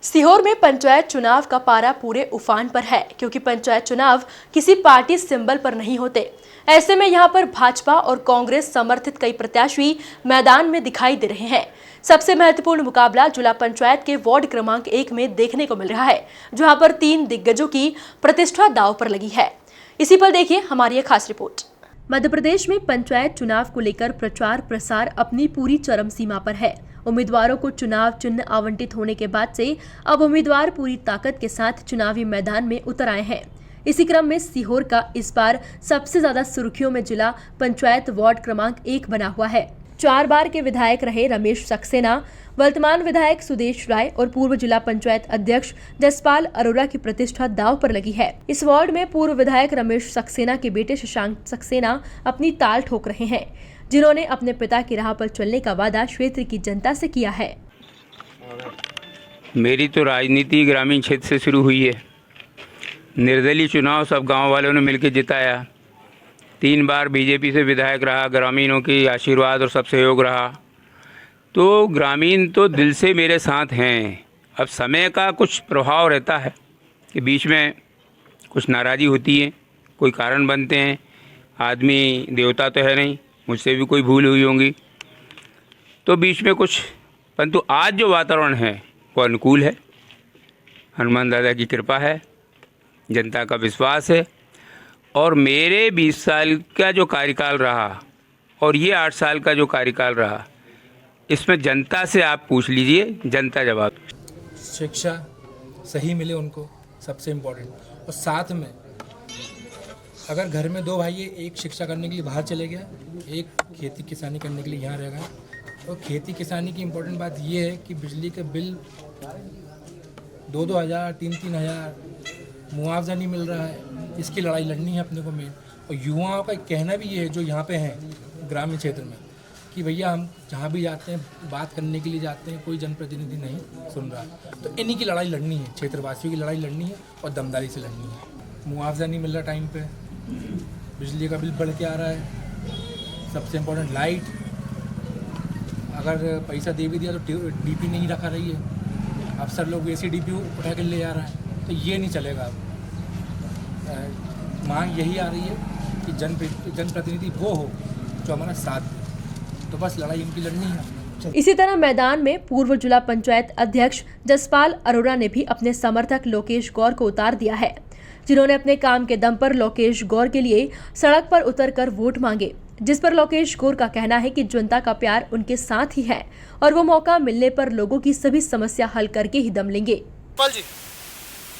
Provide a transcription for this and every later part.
सीहोर में पंचायत चुनाव का पारा पूरे उफान पर है, क्योंकि पंचायत चुनाव किसी पार्टी सिंबल पर नहीं होते। ऐसे में यहां पर भाजपा और कांग्रेस समर्थित कई प्रत्याशी मैदान में दिखाई दे रहे हैं। सबसे महत्वपूर्ण मुकाबला जिला पंचायत के वार्ड क्रमांक 1 में देखने को मिल रहा है, जहां पर 3 दिग्गजों की प्रतिष्ठा दांव पर लगी है। इसी पर देखिए हमारी एक खास रिपोर्ट। मध्य प्रदेश में पंचायत चुनाव को लेकर प्रचार प्रसार अपनी पूरी चरम सीमा पर है। उम्मीदवारों को चुनाव चिन्ह आवंटित होने के बाद से अब उम्मीदवार पूरी ताकत के साथ चुनावी मैदान में उतर आए हैं। इसी क्रम में सीहोर का इस बार सबसे ज्यादा सुर्खियों में जिला पंचायत वार्ड क्रमांक 1 बना हुआ है। 4 बार के विधायक रहे रमेश सक्सेना, वर्तमान विधायक सुदेश राय और पूर्व जिला पंचायत अध्यक्ष जसपाल अरोरा की प्रतिष्ठा दांव पर लगी है। इस वार्ड में पूर्व विधायक रमेश सक्सेना के बेटे शशांक सक्सेना अपनी ताल ठोक रहे हैं, जिन्होंने अपने पिता की राह पर चलने का वादा क्षेत्र की जनता से किया है। मेरी तो राजनीति ग्रामीण क्षेत्र से शुरू हुई है। निर्दलीय चुनाव सब गांव वालों ने मिलकर जिताया। 3 बार बीजेपी से विधायक रहा, ग्रामीणों की आशीर्वाद और सब सहयोग रहा, तो ग्रामीण तो दिल से मेरे साथ हैं। अब समय का कुछ प्रभाव रहता है कि बीच में कुछ नाराज़ी होती है, कोई कारण बनते हैं। आदमी देवता तो है नहीं, मुझसे भी कोई भूल हुई होंगी, तो बीच में कुछ, परंतु आज जो वातावरण है वो अनुकूल है। हनुमान दादा की कृपा है, जनता का विश्वास है। और मेरे 20 साल का जो कार्यकाल रहा और ये 8 साल का जो कार्यकाल रहा, इसमें जनता से आप पूछ लीजिए, जनता जवाब। शिक्षा सही मिले उनको, सबसे इम्पोर्टेंट। और साथ में अगर घर में 2 भाई है, एक शिक्षा करने के लिए बाहर चले गया, एक खेती किसानी करने के लिए यहाँ रह गया। और खेती किसानी की इम्पोर्टेंट बात ये है कि बिजली के बिल 2-2 हज़ार 3-3 हज़ार, मुआवजा नहीं मिल रहा है। इसकी लड़ाई लड़नी है अपने को मेन। और युवाओं का कहना भी ये है जो यहाँ पे हैं ग्रामीण क्षेत्र में, कि भैया हम जहाँ भी जाते हैं, बात करने के लिए जाते हैं, कोई जनप्रतिनिधि नहीं सुन रहा। तो इन्हीं की लड़ाई लड़नी है, क्षेत्रवासियों की लड़ाई लड़नी है और दमदारी से लड़नी है। मुआवजा नहीं मिल रहा टाइम पे, बिजली का बिल बढ़ के आ रहा है, सबसे इम्पोर्टेंट लाइट, अगर पैसा दे भी दिया तो डीपी नहीं रखा रही है। अफसर लोग ऐसी डीपी उठा के ले जा रहा है, तो ये नहीं चलेगा। मांग यही आ रही है कि जनप्रतिनिधि वो हो जो हमारा साथ दे, तो बस लड़ाई इनकी लड़नी है। इसी तरह मैदान में पूर्व जिला पंचायत अध्यक्ष जसपाल अरोरा ने भी अपने समर्थक लोकेश गौर को उतार दिया है, जिन्होंने अपने काम के दम पर लोकेश गौर के लिए सड़क पर उतरकर वोट मांगे, जिस पर लोकेश गौर का कहना है कि जनता का प्यार उनके साथ ही है और वो मौका मिलने पर लोगों की सभी समस्या हल करके ही दम लेंगे। जी,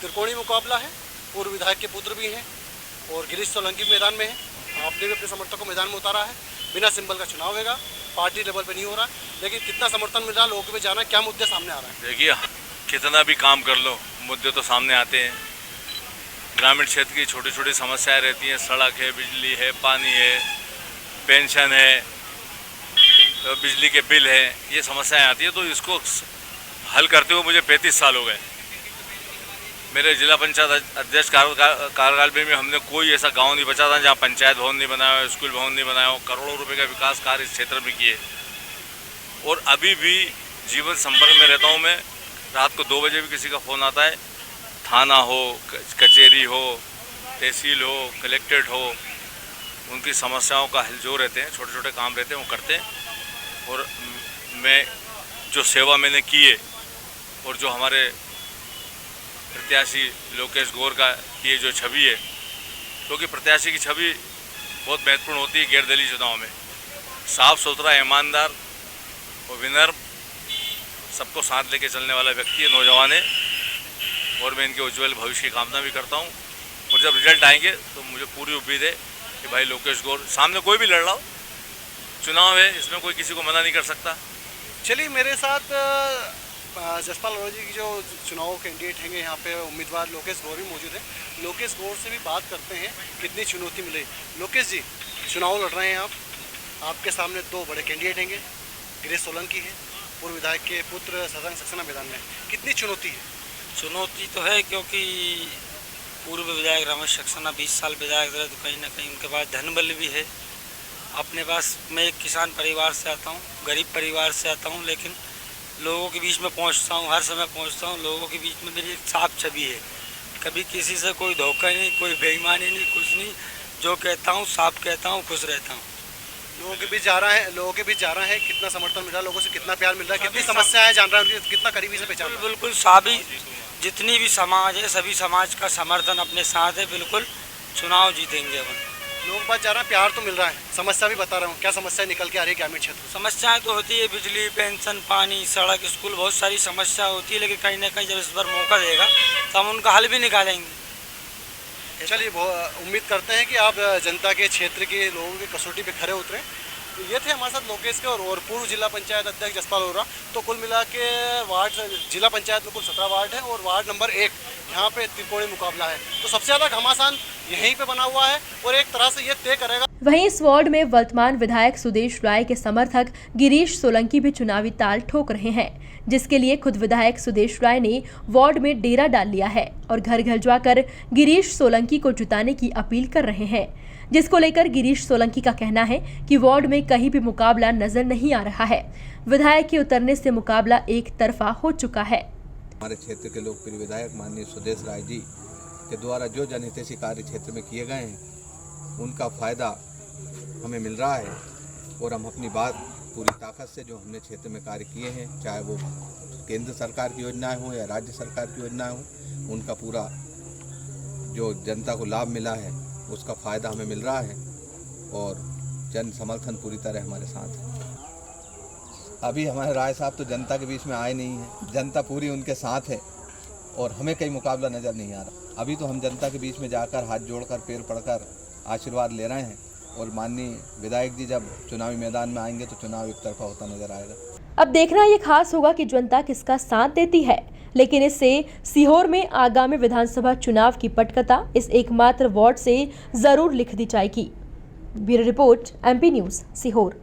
त्रिकोणीय मुकाबला है, पूर्व विधायक के पुत्र भी हैं और गिरीश सोलंकी मैदान में है। आपने भी अपने समर्थक को मैदान में उतारा है। बिना सिंबल का चुनाव होगा, पार्टी लेवल पे नहीं हो रहा, लेकिन कितना समर्थन मिल रहा है, लोगों में जाना, क्या मुद्दे सामने आ रहे हैं। देखिए, कितना भी काम कर लो, मुद्दे तो सामने आते हैं। ग्रामीण क्षेत्र की छोटी छोटी समस्याएं रहती हैं, सड़क है, बिजली है, पानी है, पेंशन है, तो बिजली के बिल है, ये समस्याएं आती है। तो इसको हल करते हुए मुझे 35 साल हो गए। मेरे जिला पंचायत अध्यक्ष कार्यकाल में हमने कोई ऐसा गांव नहीं बचा था जहां पंचायत भवन नहीं बनाया हो, स्कूल भवन नहीं बनाया हो। करोड़ों रुपए का विकास कार्य इस क्षेत्र में किए और अभी भी जीवन संपर्क में रहता हूं मैं। रात को 2 बजे भी किसी का फ़ोन आता है, थाना हो, कचहरी हो, तहसील हो, कलेक्ट्रेट हो, उनकी समस्याओं का हल जो रहते हैं, छोटे छोटे काम रहते हैं, वो करते हैं। और मैं जो सेवा मैंने की है और जो हमारे प्रत्याशी लोकेश गौर का ये जो छवि है, क्योंकि प्रत्याशी की छवि बहुत महत्वपूर्ण होती है गैरदलीय चुनाव में। साफ सुथरा, ईमानदार और विनम्र, सबको साथ लेके चलने वाला व्यक्ति है, नौजवान है। और मैं इनके उज्जवल भविष्य की कामना भी करता हूँ। और जब रिजल्ट आएंगे तो मुझे पूरी उम्मीद है कि भाई लोकेश गौर, सामने कोई भी लड़ रहा हो, चुनाव है, इसमें कोई किसी को मना नहीं कर सकता। चलिए, मेरे साथ जसपाल अरोरा जी की जो चुनाव कैंडिडेट हैं यहाँ पे उम्मीदवार लोकेश गौर भी मौजूद है। लोकेश गौर से भी बात करते हैं कितनी चुनौती मिले। लोकेश जी, चुनाव लड़ रहे हैं आप, आपके सामने 2 बड़े कैंडिडेट हैं, गिरीश सोलंकी है, पूर्व विधायक के पुत्र शशांक सक्सेना मैदान में। कितनी चुनौती है? चुनौती तो है, क्योंकि पूर्व विधायक रमेश सक्सेना 20 साल विधायक रहे, तो कहीं ना कहीं उनके पास धनबल भी है। अपने पास, मैं एक किसान परिवार से आता हूँ, गरीब परिवार से आता हूँ, लेकिन लोगों के बीच में पहुंचता हूं, हर समय पहुंचता हूं। लोगों के बीच में मेरी एक साफ छवि है, कभी किसी से कोई धोखा नहीं, कोई बेईमानी नहीं, कुछ नहीं। जो कहता हूं साफ कहता हूं, खुश रहता हूं। लोगों के बीच जा रहा है, कितना समर्थन मिल रहा है, लोगों से कितना प्यार मिल रहा है, कितनी समस्याएं जान रहा है, उनकी कितना करीबी से पहचान रहा है। बिल्कुल सभी जितनी भी समाज है, सभी समाज का समर्थन अपने साथ है। बिल्कुल चुनाव जीतेंगे अपन। लोग बात जा रहा है, प्यार तो मिल रहा है, समस्या भी बता रहा हूँ। क्या समस्या निकल के आ रही है ग्रामीण क्षेत्र में? समस्याएं तो होती है, बिजली, पेंशन, पानी, सड़क, स्कूल, बहुत सारी समस्या होती है, लेकिन कहीं ना कहीं जब इस बार मौका देगा तो हम उनका हल भी निकालेंगे। चलिए, उम्मीद करते हैं कि आप जनता के क्षेत्र के लोगों की कसौटी पे खरे उतरे। तो ये थे हमारे साथ लोकेश के और पूर्व जिला पंचायत अध्यक्ष जसपाल अरोड़ा। तो कुल मिला के वार्ड, जिला पंचायत में कुल 17 वार्ड है और वार्ड नंबर 1 यहाँ पे त्रिकोणीय मुकाबला है। तो सबसे ज़्यादा घमासान यहीं पे बना हुआ है और एक तरह से ये तय करेगा। वहीं इस वार्ड में वर्तमान विधायक सुदेश राय के समर्थक गिरीश सोलंकी भी चुनावी ताल ठोक रहे हैं, जिसके लिए खुद विधायक सुदेश राय ने वार्ड में डेरा डाल लिया है और घर घर जाकर गिरीश सोलंकी को जिताने की अपील कर रहे हैं, जिसको लेकर गिरीश सोलंकी का कहना है कि वार्ड में कहीं भी मुकाबला नजर नहीं आ रहा है। विधायक के उतरने से मुकाबला एक तरफा हो चुका है। हमारे क्षेत्र के लोकप्रिय विधायक माननीय सुदेश राय जी के द्वारा जो जनहितैषी कार्य क्षेत्र में किए गए हैं, उनका फायदा हमें मिल रहा है और हम अपनी बात पूरी ताकत से जो हमने क्षेत्र में कार्य किए हैं, चाहे वो केंद्र सरकार की योजनाएं हों या राज्य सरकार की योजनाएं हों, उनका पूरा जो जनता को लाभ मिला है उसका फ़ायदा हमें मिल रहा है और जन समर्थन पूरी तरह हमारे साथ है। अभी हमारे राय साहब तो जनता के बीच में आए नहीं हैं, जनता पूरी उनके साथ है और हमें कहीं मुकाबला नज़र नहीं आ रहा। अभी तो हम जनता के बीच में जाकर हाथ जोड़कर पैर पड़कर आशीर्वाद ले रहे हैं और माननीय विधायक जी जब चुनावी मैदान में आएंगे तो चुनाव एक तरफा होता नजर आएगा। अब देखना ये खास होगा कि जनता किसका साथ देती है, लेकिन इससे सीहोर में आगामी विधानसभा चुनाव की पटकथा इस एकमात्र वार्ड से जरूर लिख दी जाएगी। Bureau report, MP news, Sehore.